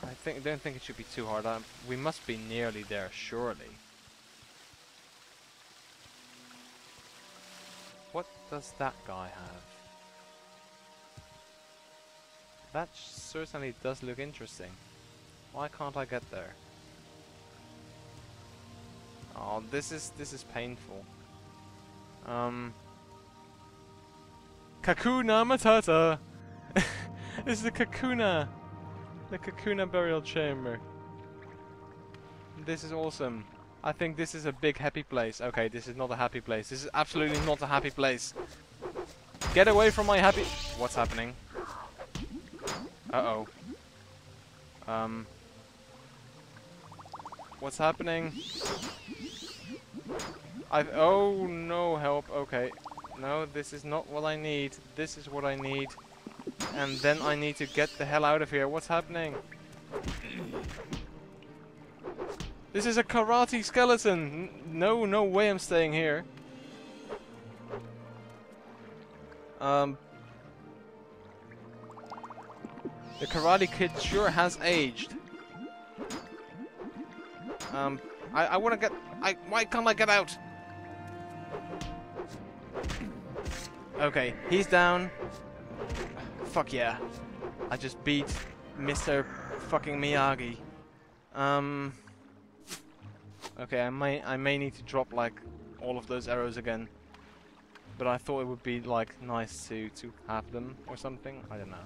Don't think it should be too hard. We must be nearly there, surely. What does that guy have? That certainly does look interesting. Why can't I get there? Oh, this is painful. Kakuna Matata! This is the Kakuna! The Kakuna burial chamber. This is awesome. I think this is a big happy place. Okay, this is not a happy place. This is absolutely not a happy place. Get away from my happy... What's happening? Uh-oh. What's happening? Oh no, help. Okay. No, this is not what I need. This is what I need. And then I need to get the hell out of here. What's happening? This is a karate skeleton. No way I'm staying here. The Karate Kid sure has aged. I wanna get... why can't I get out? Okay, he's down. Fuck yeah. I just beat Mr. fucking Miyagi. Okay, I may need to drop like all of those arrows again. But I thought it would be like nice to have them or something. I don't know.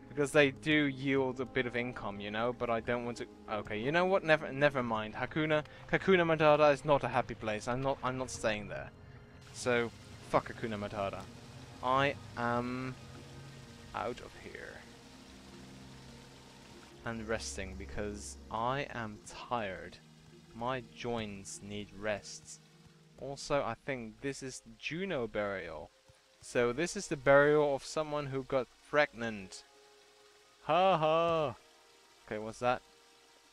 Because they do yield a bit of income, you know, but I don't want to... Okay, you know what? Never mind. Kakuna Matata is not a happy place. I'm not staying there. So, fuck Kakuna Matata. I am out of here. And resting because I am tired. My joints need rest. Also, I think this is Juno burial. So this is the burial of someone who got pregnant. Ha ha. Okay, what's that?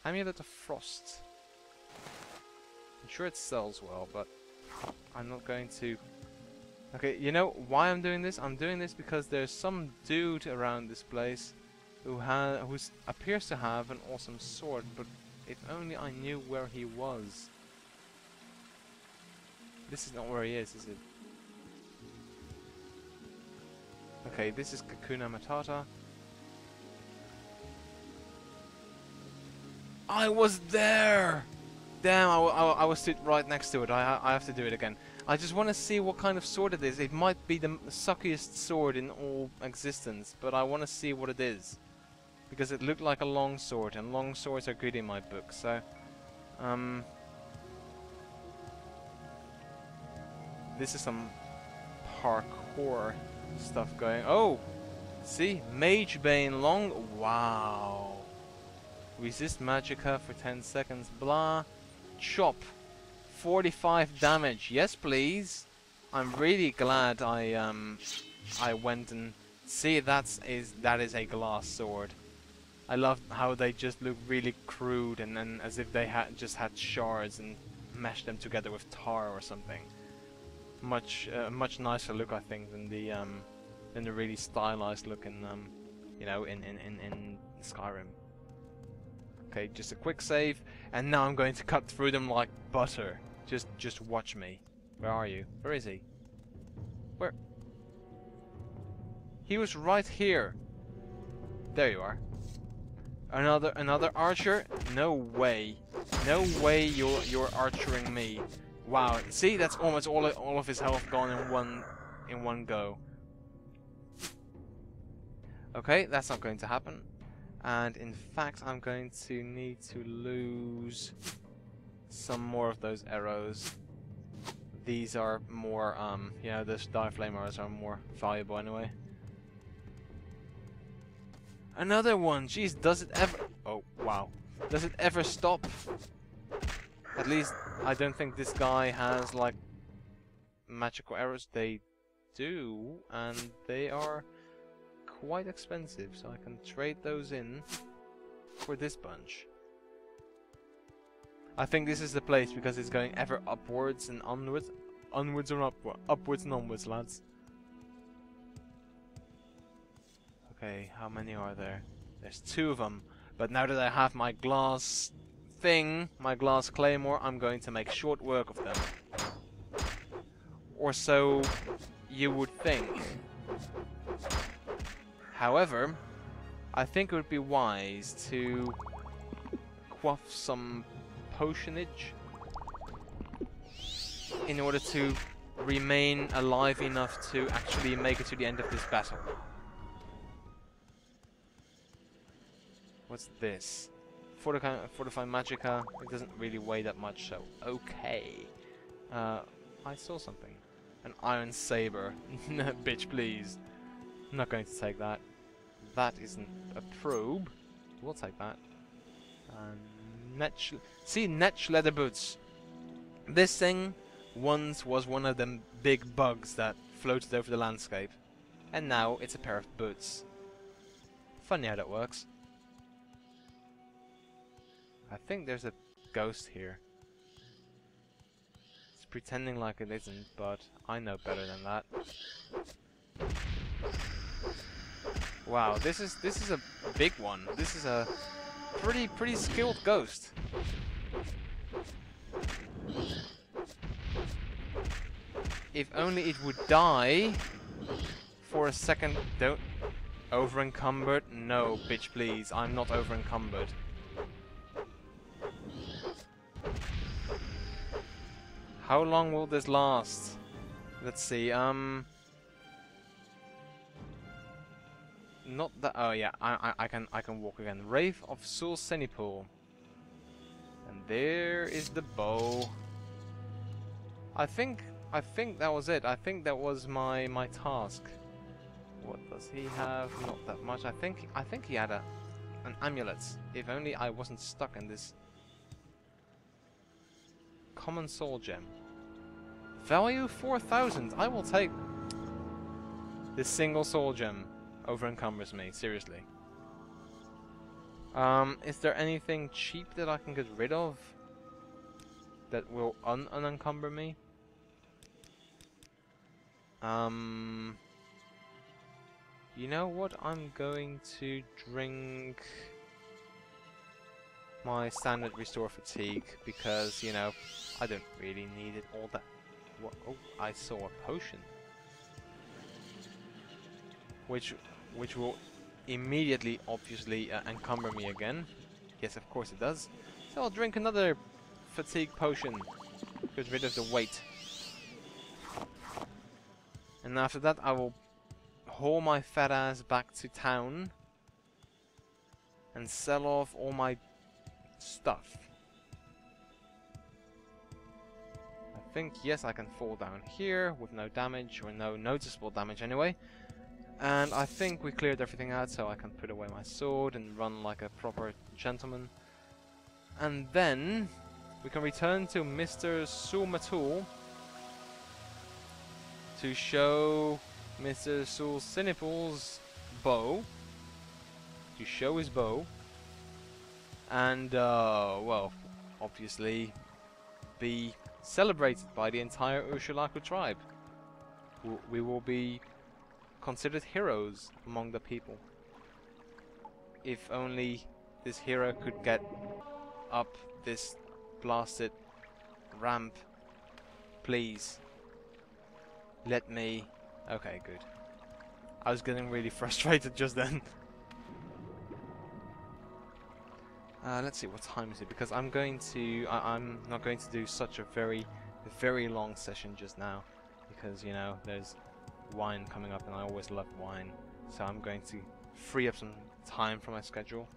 Amulet of Frost. I'm sure it sells well, but I'm not going to... Okay, you know why I'm doing this? I'm doing this because there's some dude around this place who appears to have an awesome sword, but if only I knew where he was. This is not where he is it? Okay, this is Kakuna Matata. I was there! Damn, I was sit right next to it. I have to do it again. I just want to see what kind of sword it is. It might be the suckiest sword in all existence, but I want to see what it is. Because it looked like a long sword, and long swords are good in my book, so... This is some parkour stuff going... Oh! See? Mage Bane long... Wow! Resist Magicka for 10 seconds, blah. Chop. 45 damage. Yes, please. I'm really glad I went and... See, that is a glass sword. I love how they just look really crude and then as if they just had shards and mashed them together with tar or something. Much nicer look, I think, than the really stylized look in you know, in Skyrim. Okay, just a quick save, and now I'm going to cut through them like butter. Just watch me. Where are you? Where is he? Where? He was right here. There you are. Another archer? No way. No way you're archering me. Wow. See, that's almost all of his health gone in one go. Okay, that's not going to happen. And in fact, I'm going to need to lose some more of those arrows. These are more, you know, those dire flame arrows are more valuable anyway. Another one! Jeez, does it ever... Oh, wow. Does it ever stop? At least, I don't think this guy has, like, magical arrows. They do, and they are quite expensive, so I can trade those in for this bunch. I think this is the place because it's going ever upwards and onwards. Onwards and upwards and onwards, lads. Okay, how many are there? There's 2 of them. But now that I have my glass thing, my glass claymore, I'm going to make short work of them. Or so you would think. However, I think it would be wise to quaff some potionage in order to remain alive enough to actually make it to the end of this battle. What's this? Fortify Magicka. It doesn't really weigh that much, so okay. I saw something. An iron saber. Bitch, please. I'm not going to take that. That isn't a probe. We'll take that. Netch leather boots. This thing once was one of them big bugs that floated over the landscape. And now it's a pair of boots. Funny how that works. I think there's a ghost here. It's pretending like it isn't, but I know better than that. Wow, this is a big one. This is a pretty skilled ghost. If only it would die for a second. Don't over encumbered. No, bitch, please. I'm not over encumbered. How long will this last? Let's see. Not that. Oh yeah, I can walk again. Wraith of Sul-Senipul. And there is the bow. I think that was it. I think that was my task. What does he have? Not that much. I think he had an amulet. If only I wasn't stuck in this common soul gem. Value 4,000. I will take this single soul gem. Over encumbers me, seriously. Is there anything cheap that I can get rid of that will unencumber me? You know what? I'm going to drink my standard restore fatigue because, you know, I don't really need it all that. What? Oh, I saw a potion. Which will immediately, obviously, encumber me again. Yes, of course it does. So I'll drink another fatigue potion. Get rid of the weight. And after that I will haul my fat ass back to town and sell off all my stuff. I think, yes, I can fall down here with no damage, or no noticeable damage anyway. And I think we cleared everything out, so I can put away my sword and run like a proper gentleman. And then we can return to Mr. Sul-Senipul to show Mr. Sul-Senipul's bow. To show his bow. And, well, obviously be celebrated by the entire Ursulaku tribe. We will be considered heroes among the people. If only this hero could get up this blasted ramp. Please. Let me... Okay, good. I was getting really frustrated just then. Let's see, what time is it? Because I'm going to... I'm not going to do such a very long session just now. Because, you know, there's wine coming up and I always love wine. So I'm going to free up some time from my schedule.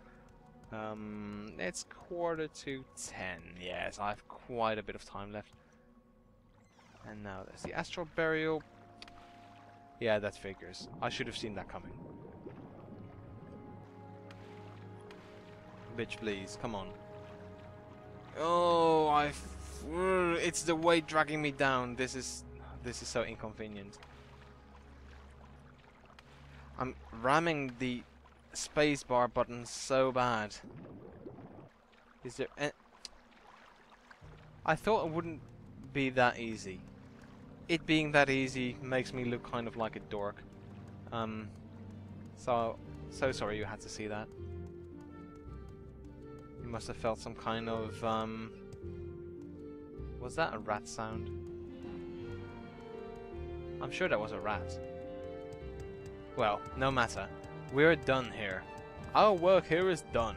It's 10:15. Yes, I have quite a bit of time left. And now there's the astral burial. Yeah, that figures. I should have seen that coming. Bitch, please, come on. Oh, it's the weight dragging me down. This is so inconvenient. I'm ramming the spacebar button so bad. Is there I thought it wouldn't be that easy. It being that easy makes me look kind of like a dork. So So sorry you had to see that. You must have felt some kind of, was that a rat sound? I'm sure that was a rat. Well, no matter. We're done here. Our work here is done.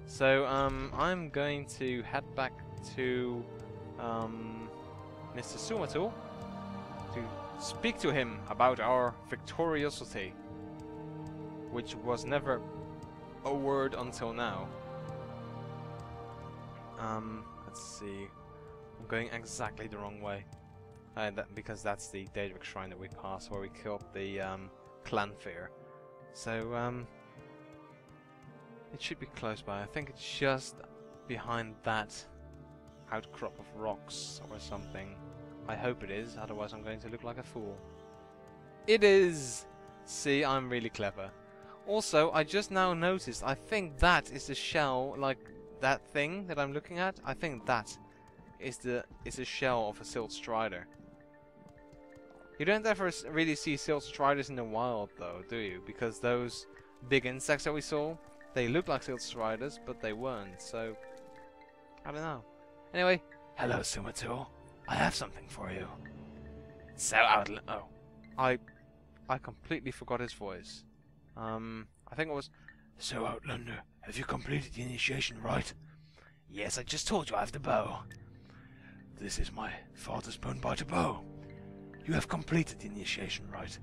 So, I'm going to head back to, Mr. Sul-Senipul to speak to him about our victoriosity, which was never a word until now. Let's see. I'm going exactly the wrong way. Because that's the Daedric Shrine that we passed, where we killed the clan fear. So, it should be close by. I think it's just behind that outcrop of rocks or something. I hope it is, otherwise I'm going to look like a fool. It is! See, I'm really clever. Also, I just now noticed, I think that is the shell, like that thing that I'm looking at. I think that is the shell of a Silt Strider. You don't ever really see Silt Striders in the wild though, do you? Because those big insects that we saw, they look like Silt Striders, but they weren't, so I don't know. Anyway, hello Sul-Senipul. I have something for you. So Outlander. Oh. I completely forgot his voice. I think it was, so Outlander, have you completed the initiation rite? Yes, I just told you I have the bow. This is my father's bone-biter bow. You have completed the initiation rite.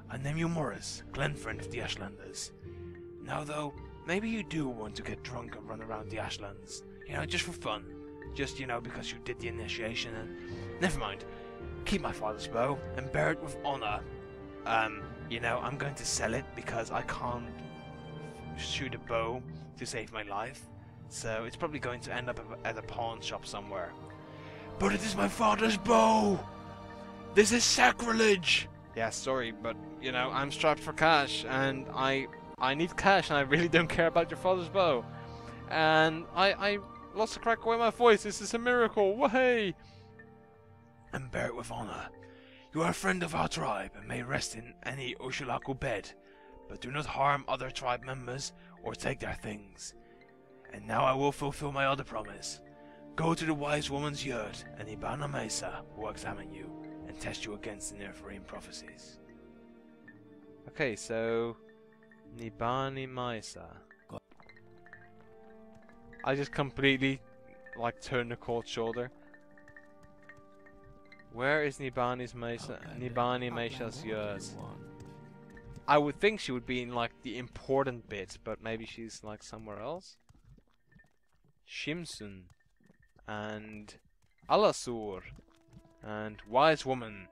I name you Morris, clan friend of the Ashlanders. Now though, maybe you do want to get drunk and run around the Ashlands. You know, just for fun. Just, you know, because you did the initiation and... Never mind. Keep my father's bow and bear it with honor. You know, I'm going to sell it because I can't shoot a bow to save my life. So it's probably going to end up at a pawn shop somewhere. But it is my father's bow! This is sacrilege! Yeah, sorry, but, you know, I'm strapped for cash, and I need cash, and I really don't care about your father's bow. And I lost the crack away my voice. This is a miracle. Wahey! And bear it with honor. You are a friend of our tribe and may rest in any Oshulaku bed, but do not harm other tribe members or take their things. And now I will fulfill my other promise. Go to the wise woman's yurt, and Ibana Mesa will examine you and test you against the Nephilim prophecies. Okay, so Nibani Mesa. I just completely like turned the cold shoulder. Where is Nibani's Mesa? Nibani Mesa's yurt. I would think she would be in like the important bit, but maybe she's like somewhere else. Shimsun and Alasur and Wise Woman.